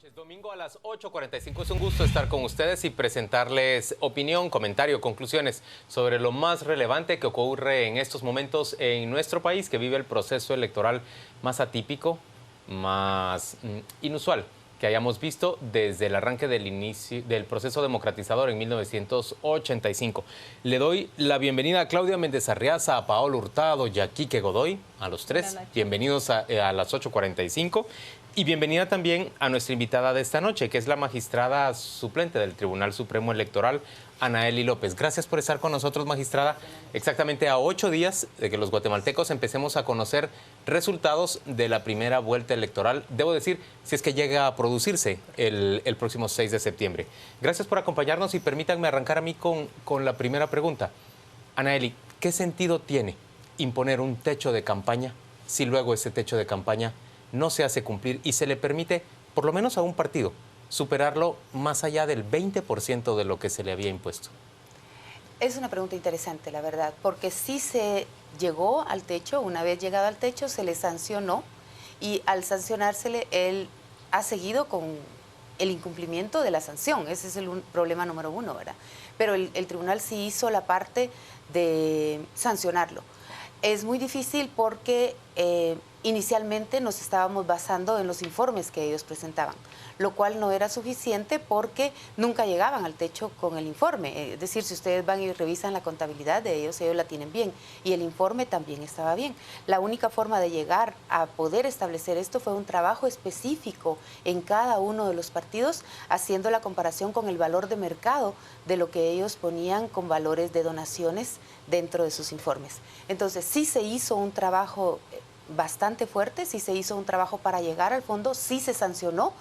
Domingo a las 8:45 es un gusto estar con ustedes y presentarles opinión, comentario, conclusiones sobre lo más relevante que ocurre en estos momentos en nuestro país, que vive el proceso electoral más atípico, más inusual que hayamos visto desde el arranque del inicio del proceso democratizador en 1985. Le doy la bienvenida a Claudia Méndez Arriaza, a Paola Hurtado y a Quique Godoy, a los tres. Bienvenidos a las 8:45. Y bienvenida también a nuestra invitada de esta noche, que es la magistrada suplente del Tribunal Supremo Electoral, Anaely López. Gracias por estar con nosotros, magistrada. Exactamente a 8 días de que los guatemaltecos empecemos a conocer resultados de la primera vuelta electoral. Debo decir, si es que llega a producirse el próximo 6 de septiembre. Gracias por acompañarnos y permítanme arrancar a mí con la primera pregunta. Anaely, ¿qué sentido tiene imponer un techo de campaña si luego ese techo de campaña no se hace cumplir y se le permite, por lo menos a un partido, superarlo más allá del 20% de lo que se le había impuesto? Es una pregunta interesante, la verdad, porque sí se llegó al techo, una vez llegado al techo se le sancionó y al sancionársele él ha seguido con el incumplimiento de la sanción. Ese es el problema número uno, ¿verdad? Pero el tribunal sí hizo la parte de sancionarlo. Es muy difícil porque inicialmente nos estábamos basando en los informes que ellos presentaban, lo cual no era suficiente porque nunca llegaban al techo con el informe. Es decir, si ustedes van y revisan la contabilidad de ellos la tienen bien y el informe también estaba bien. La única forma de llegar a poder establecer esto fue un trabajo específico en cada uno de los partidos, haciendo la comparación con el valor de mercado de lo que ellos ponían con valores de donaciones dentro de sus informes. Entonces, sí se hizo un trabajo bastante fuerte, sí se hizo un trabajo para llegar al fondo, sí se sancionó.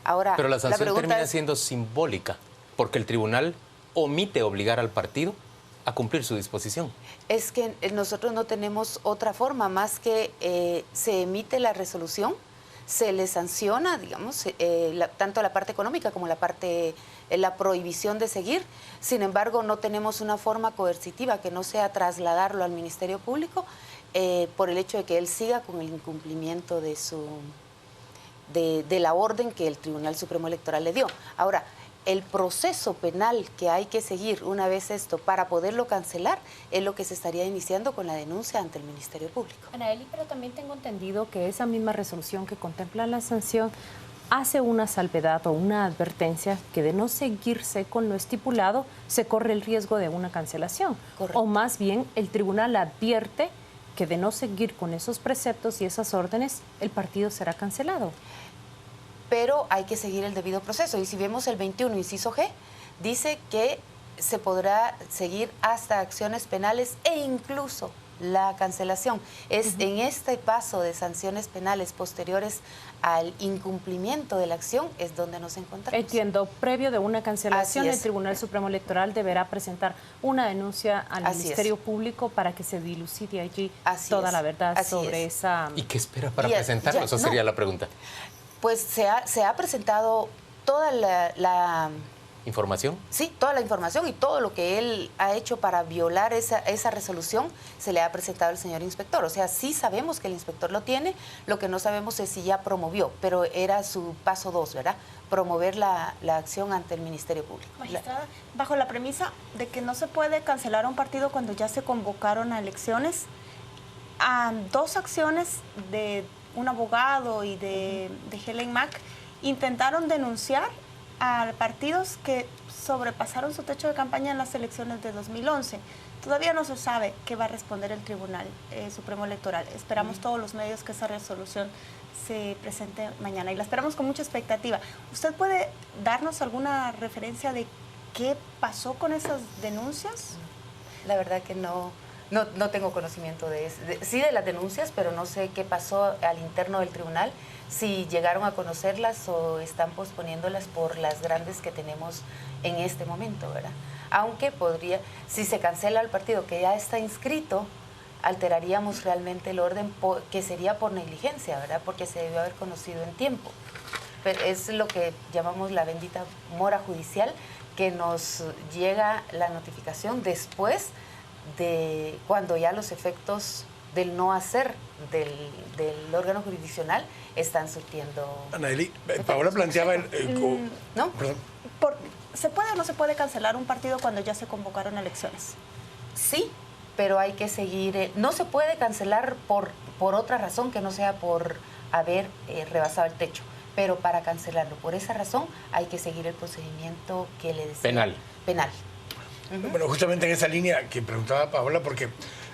Ahora, pero la sanción termina siendo simbólica, porque el tribunal omite obligar al partido a cumplir su disposición. Es que nosotros no tenemos otra forma más que se emite la resolución, se le sanciona, digamos, tanto la parte económica como la parte, la prohibición de seguir. Sin embargo, no tenemos una forma coercitiva que no sea trasladarlo al Ministerio Público por el hecho de que él siga con el incumplimiento de la orden que el Tribunal Supremo Electoral le dio. Ahora, el proceso penal que hay que seguir una vez esto para poderlo cancelar es lo que se estaría iniciando con la denuncia ante el Ministerio Público. Anaely, pero también tengo entendido que esa misma resolución que contempla la sanción hace una salvedad o una advertencia que de no seguirse con lo estipulado se corre el riesgo de una cancelación. Correcto. O más bien el tribunal advierte que de no seguir con esos preceptos y esas órdenes, el partido será cancelado. Pero hay que seguir el debido proceso. Y si vemos el 21, inciso G, dice que se podrá seguir hasta acciones penales e incluso la cancelación. Es en este paso de sanciones penales posteriores al incumplimiento de la acción es donde nos encontramos. Entiendo, previo de una cancelación, el Tribunal Supremo Electoral deberá presentar una denuncia al Ministerio Público para que se dilucide allí toda la verdad sobre esa... ¿Y qué espera para presentarlo? Esa sería la pregunta. Pues se ha presentado toda la ¿información? Sí, toda la información y todo lo que él ha hecho para violar esa resolución se le ha presentado al señor inspector. O sea, sí sabemos que el inspector lo tiene, lo que no sabemos es si ya promovió, pero era su paso 2, ¿verdad? Promover la acción ante el Ministerio Público. Magistrada, bajo la premisa de que no se puede cancelar un partido cuando ya se convocaron a elecciones, dos acciones de un abogado y de Helen Mack intentaron denunciar a partidos que sobrepasaron su techo de campaña en las elecciones de 2011. Todavía no se sabe qué va a responder el Tribunal Supremo Electoral. Esperamos todos los medios que esa resolución se presente mañana y la esperamos con mucha expectativa. ¿Usted puede darnos alguna referencia de qué pasó con esas denuncias? La verdad que no tengo conocimiento sí de las denuncias, pero no sé qué pasó al interno del tribunal, si llegaron a conocerlas o están posponiéndolas por las grandes que tenemos en este momento, ¿verdad? Aunque si se cancela el partido que ya está inscrito, alteraríamos realmente el orden que sería por negligencia, ¿verdad? Porque se debió haber conocido en tiempo. Pero es lo que llamamos la bendita mora judicial, que nos llega la notificación después de cuando ya los efectos del no hacer del órgano jurisdiccional están surtiendo. Anaeli, Paola planteaba ¿no? Perdón. ¿Se puede o no se puede cancelar un partido cuando ya se convocaron elecciones? Sí, pero hay que seguir. No se puede cancelar por otra razón que no sea por haber rebasado el techo. Pero para cancelarlo por esa razón hay que seguir el procedimiento que le decía. Penal. Bueno, justamente en esa línea que preguntaba Paola, porque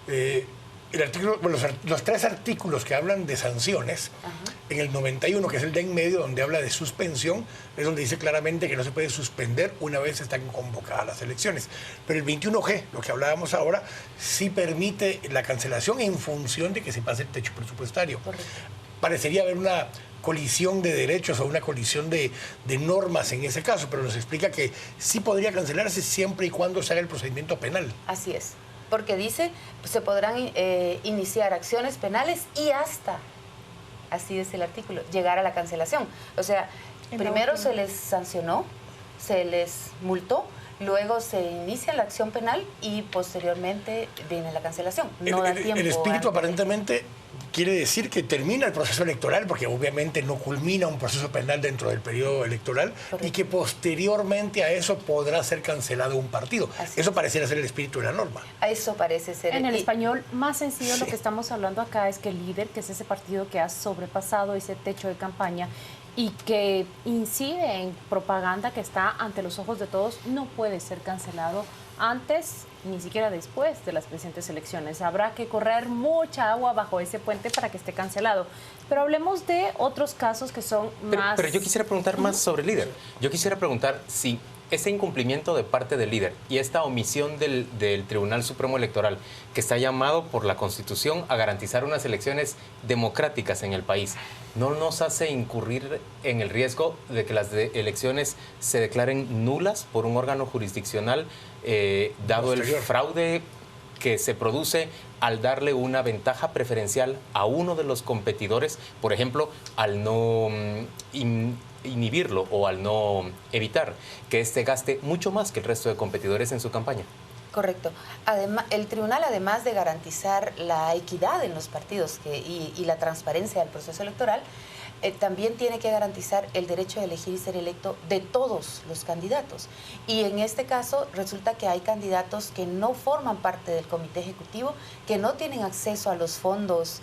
el artículo, bueno, los 3 artículos que hablan de sanciones, en el 91, que es el de en medio, donde habla de suspensión, es donde dice claramente que no se puede suspender una vez están convocadas las elecciones. Pero el 21G, lo que hablábamos ahora, sí permite la cancelación en función de que se pase el techo presupuestario. Correcto. Parecería haber una colisión de derechos o una colisión de normas en ese caso, pero nos explica que sí podría cancelarse siempre y cuando se haga el procedimiento penal. Así es, porque dice, se podrán iniciar acciones penales y hasta, así es el artículo, llegar a la cancelación. O sea, primero se les sancionó, se les multó, luego se inicia la acción penal y posteriormente viene la cancelación. No da tiempo. El espíritu aparentemente quiere decir que termina el proceso electoral, porque obviamente no culmina un proceso penal dentro del periodo electoral. Correcto. Y que posteriormente a eso podrá ser cancelado un partido. Eso pareciera ser el espíritu de la norma. Eso parece ser. En el español más sencillo, sí. Lo que estamos hablando acá es que el líder, que es ese partido que ha sobrepasado ese techo de campaña y que incide en propaganda que está ante los ojos de todos, no puede ser cancelado antes ni siquiera después de las presentes elecciones. Habrá que correr mucha agua bajo ese puente para que esté cancelado. Pero hablemos de otros casos que son más... Pero yo quisiera preguntar más sobre el líder. Yo quisiera preguntar si ese incumplimiento de parte del líder y esta omisión del Tribunal Supremo Electoral, que está llamado por la Constitución a garantizar unas elecciones democráticas en el país, ¿no nos hace incurrir en el riesgo de que las elecciones se declaren nulas por un órgano jurisdiccional, dado el fraude que se produce al darle una ventaja preferencial a uno de los competidores, por ejemplo, al no inhibirlo o al no evitar que éste gaste mucho más que el resto de competidores en su campaña? Correcto. Además, el tribunal, además de garantizar la equidad en los partidos y la transparencia del proceso electoral, también tiene que garantizar el derecho de elegir y ser electo de todos los candidatos. Y en este caso resulta que hay candidatos que no forman parte del comité ejecutivo, que no tienen acceso a los fondos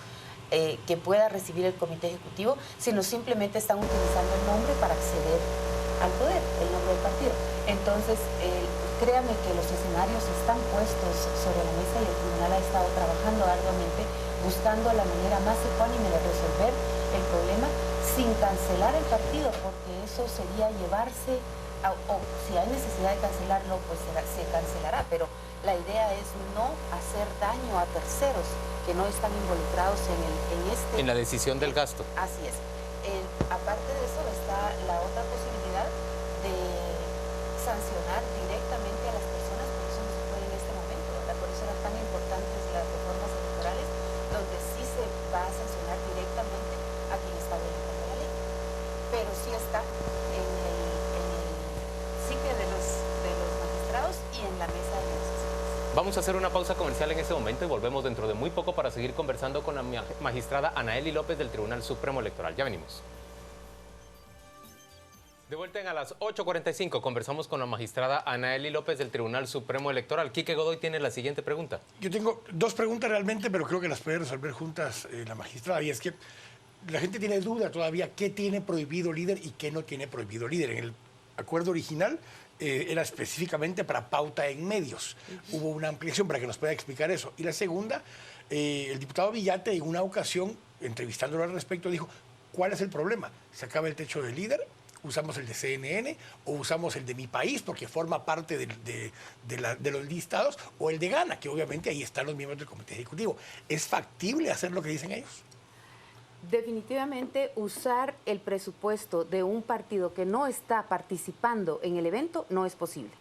que pueda recibir el comité ejecutivo, sino simplemente están utilizando el nombre para acceder al poder, el nombre del partido. Entonces, créame que los escenarios están puestos sobre la mesa y el tribunal ha estado trabajando arduamente buscando la manera más ecuánime de resolver el problema sin cancelar el partido, porque eso sería llevarse, o si hay necesidad de cancelarlo, pues se cancelará, pero la idea es no hacer daño a terceros que no están involucrados en la decisión del gasto. Así es. Aparte de eso está la otra posibilidad de sancionar directamente a las personas, porque eso no se puede en este momento, ¿verdad? Por eso eran tan importantes las reformas electorales, donde sí se va a sancionar directamente a quien está violentando la ley. Pero sí está en el psique de los magistrados y en la mesa de negociaciones. Vamos a hacer una pausa comercial en este momento y volvemos dentro de muy poco para seguir conversando con la magistrada Anaeli López del Tribunal Supremo Electoral. Ya venimos. De vuelta a las 8:45, conversamos con la magistrada Anaeli López del Tribunal Supremo Electoral. Quique Godoy tiene la siguiente pregunta. Yo tengo 2 preguntas realmente, pero creo que las puede resolver juntas la magistrada. Y es que la gente tiene duda todavía qué tiene prohibido líder y qué no tiene prohibido líder. En el acuerdo original era específicamente para pauta en medios. Hubo una ampliación para que nos pueda explicar eso. Y la segunda, el diputado Villate en una ocasión, entrevistándolo al respecto, dijo, ¿cuál es el problema? ¿Se acaba el techo de líder? ¿Usamos el de CNN o usamos el de Mi País porque forma parte de los listados, o el de Gana, que obviamente ahí están los miembros del comité ejecutivo? ¿Es factible hacer lo que dicen ellos? Definitivamente usar el presupuesto de un partido que no está participando en el evento no es posible.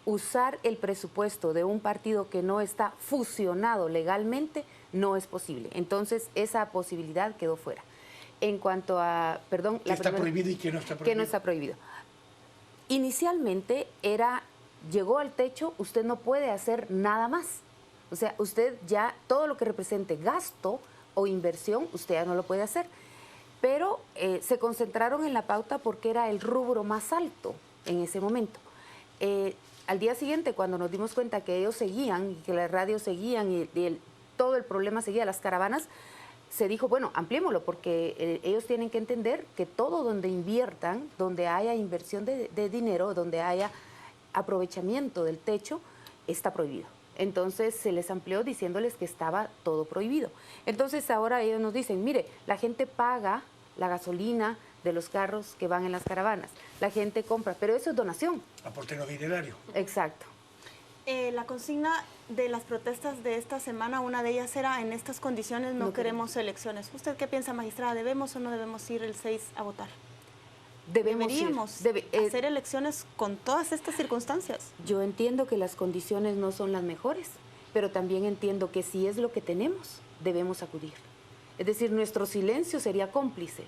Usar el presupuesto de un partido que no está fusionado legalmente no es posible. Entonces, esa posibilidad quedó fuera. En cuanto a, perdón... ¿Qué está prohibido y qué no está prohibido? ¿Qué no está prohibido? Inicialmente llegó al techo, usted no puede hacer nada más. O sea, usted ya, todo lo que represente gasto o inversión, usted ya no lo puede hacer. Pero se concentraron en la pauta porque era el rubro más alto en ese momento. Al día siguiente, cuando nos dimos cuenta que ellos seguían, que las radios seguían y todo el problema seguía, las caravanas, se dijo, bueno, ampliémoslo, porque ellos tienen que entender que todo donde inviertan, donde haya inversión de dinero, donde haya aprovechamiento del techo, está prohibido. Entonces se les amplió diciéndoles que estaba todo prohibido. Entonces ahora ellos nos dicen, mire, la gente paga la gasolina de los carros que van en las caravanas. La gente compra, pero eso es donación. Aporte no dinerario. Exacto. La consigna de las protestas de esta semana, una de ellas era, en estas condiciones no queremos elecciones. ¿Usted qué piensa, magistrada? ¿Debemos o no debemos ir el 6 a votar? Deberíamos hacer elecciones con todas estas circunstancias. Yo entiendo que las condiciones no son las mejores, pero también entiendo que si es lo que tenemos, debemos acudir. Es decir, nuestro silencio sería cómplice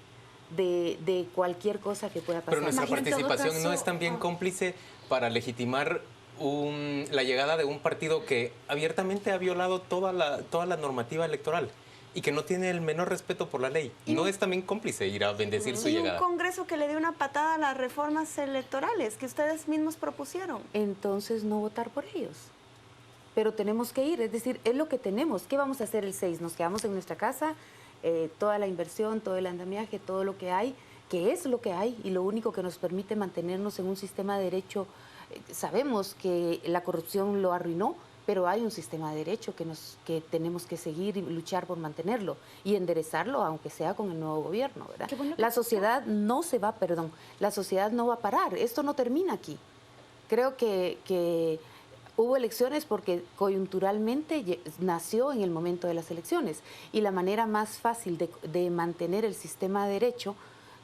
de cualquier cosa que pueda pasar. Pero nuestra participación no es también cómplice para legitimar la llegada de un partido que abiertamente ha violado toda la normativa electoral y que no tiene el menor respeto por la ley. ¿No es también cómplice ir a bendecir su llegada? Y un Congreso que le dio una patada a las reformas electorales que ustedes mismos propusieron. Entonces no votar por ellos. Pero tenemos que ir, es decir, es lo que tenemos. ¿Qué vamos a hacer el 6? ¿Nos quedamos en nuestra casa? Toda la inversión, todo el andamiaje, todo lo que hay, que es lo que hay y lo único que nos permite mantenernos en un sistema de derecho. Sabemos que la corrupción lo arruinó, pero hay un sistema de derecho que tenemos que seguir y luchar por mantenerlo y enderezarlo, aunque sea con el nuevo gobierno, ¿verdad? La sociedad no se va, la sociedad no va a parar. Esto no termina aquí. Creo que hubo elecciones porque coyunturalmente nació en el momento de las elecciones y la manera más fácil de mantener el sistema de derecho,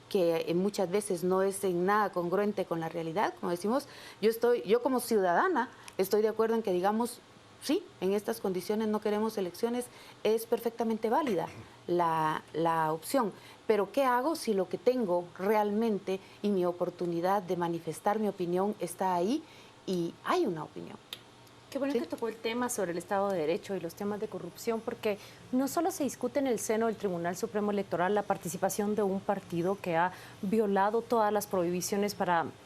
que muchas veces no es en nada congruente con la realidad, como decimos, yo como ciudadana estoy de acuerdo en que digamos, sí, en estas condiciones no queremos elecciones, es perfectamente válida la opción. Pero ¿qué hago si lo que tengo realmente y mi oportunidad de manifestar mi opinión está ahí y hay una opinión? Qué bueno que tocó el tema sobre el Estado de Derecho y los temas de corrupción, porque no solo se discute en el seno del Tribunal Supremo Electoral la participación de un partido que ha violado todas las prohibiciones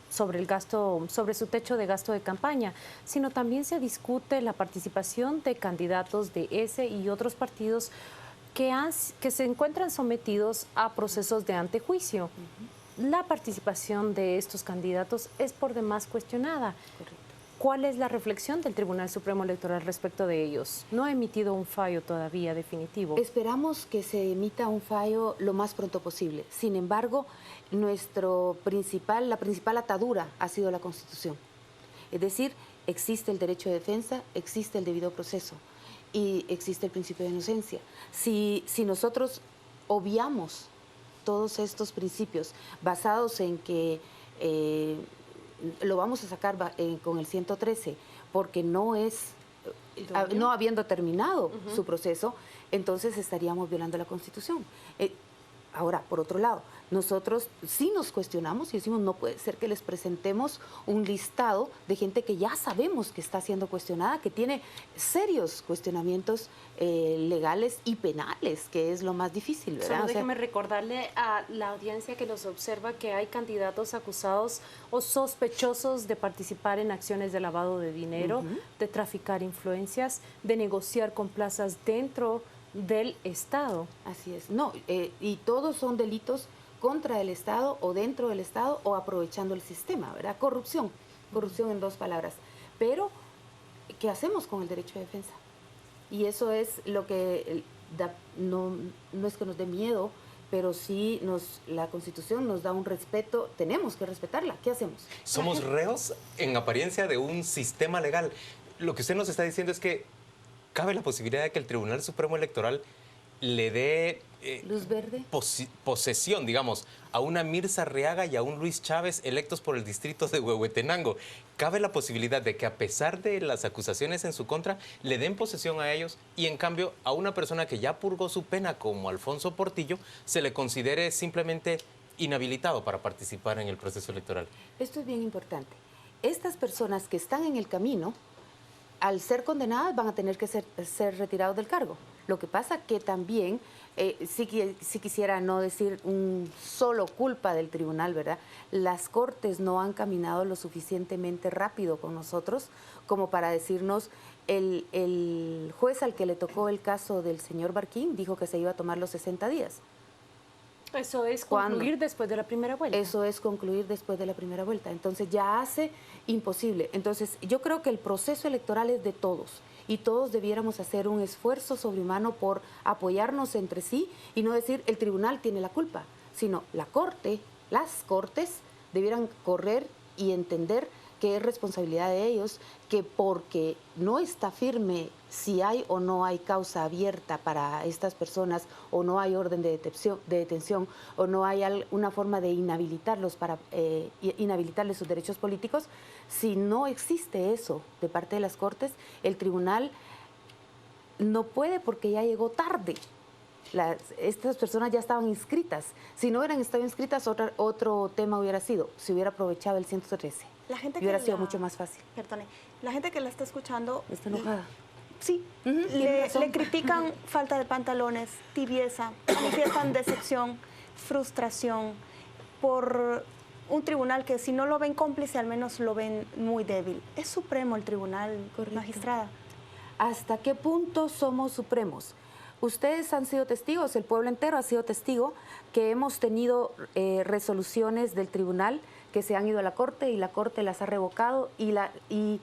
sobre su techo de gasto de campaña, sino también se discute la participación de candidatos de ese y otros partidos que se encuentran sometidos a procesos de antejuicio. La participación de estos candidatos es por demás cuestionada. Correcto. ¿Cuál es la reflexión del Tribunal Supremo Electoral respecto de ellos? No ha emitido un fallo todavía definitivo. Esperamos que se emita un fallo lo más pronto posible. Sin embargo, la principal atadura ha sido la Constitución. Es decir, existe el derecho de defensa, existe el debido proceso y existe el principio de inocencia. Si nosotros obviamos todos estos principios basados en que lo vamos a sacar con el 113 porque no habiendo terminado su proceso, entonces estaríamos violando la Constitución. Ahora, por otro lado, nosotros sí nos cuestionamos y decimos, no puede ser que les presentemos un listado de gente que ya sabemos que está siendo cuestionada, que tiene serios cuestionamientos legales y penales, que es lo más difícil, ¿verdad? Solo déjeme recordarle a la audiencia que nos observa que hay candidatos acusados o sospechosos de participar en acciones de lavado de dinero, de traficar influencias, de negociar con plazas dentro del Estado. Así es. No, y todos son delitos contra el Estado o dentro del Estado o aprovechando el sistema, ¿verdad? Corrupción en dos palabras. Pero, ¿qué hacemos con el derecho de defensa? Y eso es lo que no es que nos dé miedo, pero sí la Constitución nos da un respeto, tenemos que respetarla. ¿Qué hacemos? Somos reos en apariencia de un sistema legal. Lo que usted nos está diciendo es que cabe la posibilidad de que el Tribunal Supremo Electoral le dé luz verde, posesión, digamos, a una Mirza Arriaga y a un Luis Chávez electos por el distrito de Huehuetenango. Cabe la posibilidad de que, a pesar de las acusaciones en su contra, le den posesión a ellos y, en cambio, a una persona que ya purgó su pena, como Alfonso Portillo, se le considere simplemente inhabilitado para participar en el proceso electoral. Esto es bien importante. Estas personas que están en el camino, al ser condenadas van a tener que ser retirados del cargo. Lo que pasa que también, sí quisiera no decir un solo culpa del tribunal, ¿verdad? Las cortes no han caminado lo suficientemente rápido con nosotros como para decirnos, el juez al que le tocó el caso del señor Barquín dijo que se iba a tomar los 60 días. Eso es concluir después de la primera vuelta. Eso es concluir después de la primera vuelta. Entonces ya hace imposible. Entonces yo creo que el proceso electoral es de todos y todos debiéramos hacer un esfuerzo sobrehumano por apoyarnos entre sí y no decir el tribunal tiene la culpa, sino la corte, las cortes debieran correr y entender que es responsabilidad de ellos, que porque no está firme si hay o no hay causa abierta para estas personas, o no hay orden de detención, o no hay una forma de inhabilitarlos para inhabilitarles sus derechos políticos, si no existe eso de parte de las Cortes, el tribunal no puede porque ya llegó tarde. Estas personas ya estaban inscritas. Si no hubieran estado inscritas, otro tema hubiera sido, si hubiera aprovechado el 113. La gente hubiera sido mucho más fácil. Perdone, la gente que la está escuchando... Está enojada. Sí, le critican falta de pantalones, tibieza, manifiestan decepción, frustración por un tribunal que si no lo ven cómplice, al menos lo ven muy débil. ¿Es supremo el tribunal, magistrada? ¿Hasta qué punto somos supremos? Ustedes han sido testigos, el pueblo entero ha sido testigo que hemos tenido resoluciones del tribunal que se han ido a la Corte y la Corte las ha revocado y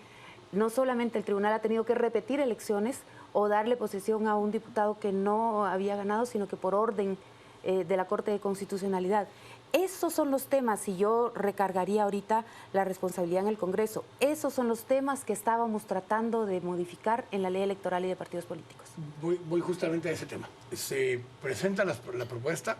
no solamente el tribunal ha tenido que repetir elecciones o darle posesión a un diputado que no había ganado, sino que por orden de la Corte de Constitucionalidad. Esos son los temas, y yo recargaría ahorita la responsabilidad en el Congreso, esos son los temas que estábamos tratando de modificar en la ley electoral y de partidos políticos. Voy justamente a ese tema. Se presenta la propuesta,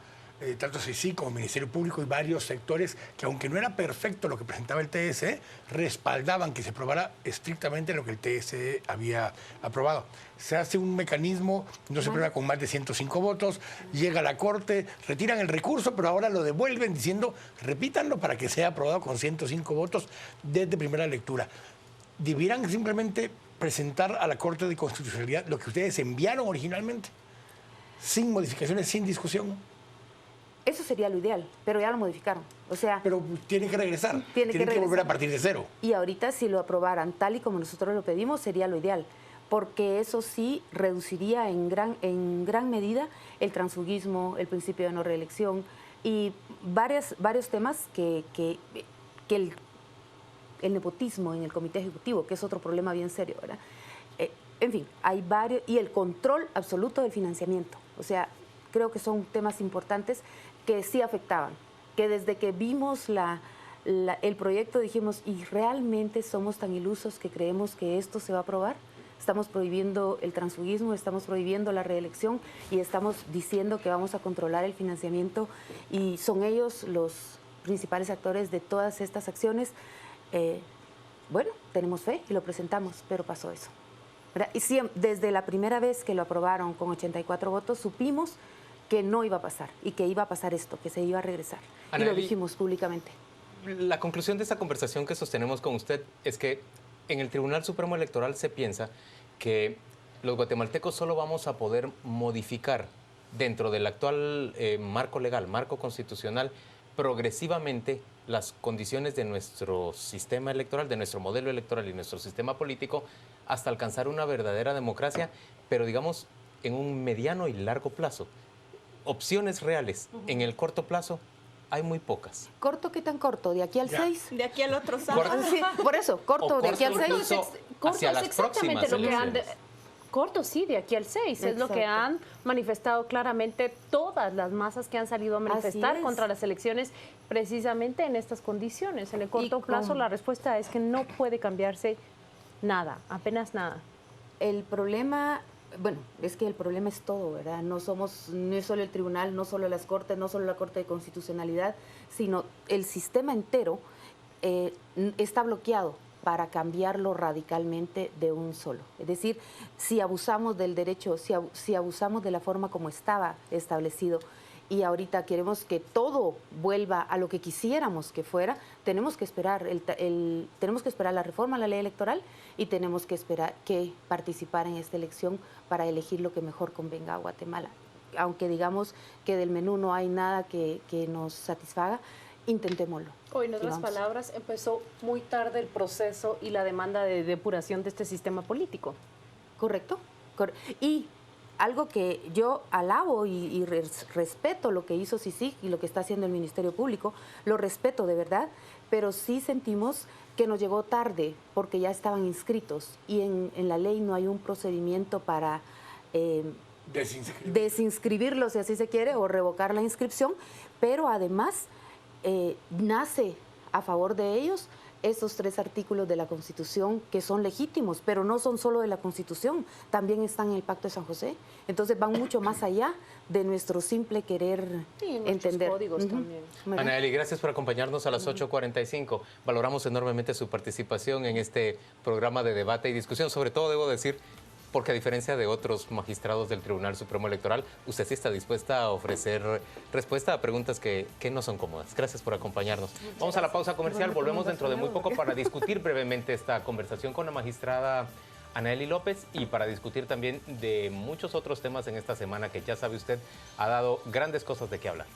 tanto CICIG como Ministerio Público y varios sectores que, aunque no era perfecto lo que presentaba el TSE, respaldaban que se aprobara estrictamente lo que el TSE había aprobado. Se hace un mecanismo, no se aprueba con más de 105 votos, llega a la Corte, retiran el recurso, pero ahora lo devuelven diciendo, repítanlo para que sea aprobado con 105 votos desde primera lectura. Debieran simplemente presentar a la Corte de Constitucionalidad lo que ustedes enviaron originalmente, sin modificaciones, sin discusión. Eso sería lo ideal, pero ya lo modificaron. O sea, pero tiene que regresar, tiene que volver a partir de cero. Y ahorita si lo aprobaran tal y como nosotros lo pedimos, sería lo ideal, porque eso sí reduciría en gran medida el transfugismo, el principio de no reelección y varios temas que el nepotismo en el Comité Ejecutivo, que es otro problema bien serio, ¿verdad? En fin, hay varios, y el control absoluto del financiamiento. O sea, creo que son temas importantes que sí afectaban, que desde que vimos el proyecto dijimos, ¿y realmente somos tan ilusos que creemos que esto se va a aprobar? Estamos prohibiendo el transfugismo, estamos prohibiendo la reelección y estamos diciendo que vamos a controlar el financiamiento y son ellos los principales actores de todas estas acciones. Bueno, tenemos fe y lo presentamos, pero pasó eso, ¿verdad? Y desde la primera vez que lo aprobaron con 84 votos, supimos que no iba a pasar y que iba a pasar esto, que se iba a regresar. Ana y lo Eli, dijimos públicamente. La conclusión de esta conversación que sostenemos con usted es que en el Tribunal Supremo Electoral se piensa que los guatemaltecos solo vamos a poder modificar dentro del actual marco legal, marco constitucional, progresivamente las condiciones de nuestro sistema electoral, de nuestro modelo electoral y nuestro sistema político hasta alcanzar una verdadera democracia, pero digamos en un mediano y largo plazo. Opciones reales en el corto plazo hay muy pocas. ¿Corto qué tan corto? ¿De aquí al 6? De aquí al otro sábado. Sí, por eso, corto, de aquí al 6. Corto hacia es las exactamente próximas lo que han... elecciones. Corto, sí, de aquí al 6. Es lo que han manifestado claramente todas las masas que han salido a manifestar contra las elecciones precisamente en estas condiciones. En el corto plazo la respuesta es que no puede cambiarse nada, apenas nada. El problema, bueno, es que el problema es todo, ¿verdad? No es solo el tribunal, no solo las cortes, no solo la Corte de Constitucionalidad, sino el sistema entero está bloqueado para cambiarlo radicalmente de un solo. Es decir, si abusamos del derecho, si abusamos de la forma como estaba establecido y ahorita queremos que todo vuelva a lo que quisiéramos que fuera, tenemos que esperar tenemos que esperar la reforma a la ley electoral y tenemos que esperar que participar en esta elección para elegir lo que mejor convenga a Guatemala. Aunque digamos que del menú no hay nada que nos satisfaga, intentémoslo. O en otras palabras, empezó muy tarde el proceso y la demanda de depuración de este sistema político. Correcto. Y algo que yo alabo y respeto lo que hizo CICIG y lo que está haciendo el Ministerio Público, lo respeto de verdad, pero sí sentimos que nos llegó tarde porque ya estaban inscritos y en la ley no hay un procedimiento para desinscribirlos, si así se quiere, o revocar la inscripción, pero además nace a favor de ellos esos 3 artículos de la Constitución que son legítimos, pero no son solo de la Constitución, también están en el Pacto de San José. Entonces van mucho más allá de nuestro simple querer entender. Códigos también. Anaeli, gracias por acompañarnos a las 8:45. Valoramos enormemente su participación en este programa de debate y discusión. Sobre todo, debo decir, porque a diferencia de otros magistrados del Tribunal Supremo Electoral, usted sí está dispuesta a ofrecer respuesta a preguntas que no son cómodas. Gracias por acompañarnos. Vamos a la pausa comercial, volvemos dentro de muy poco para discutir brevemente esta conversación con la magistrada Anaeli López y para discutir también de muchos otros temas en esta semana que ya sabe usted ha dado grandes cosas de qué hablar.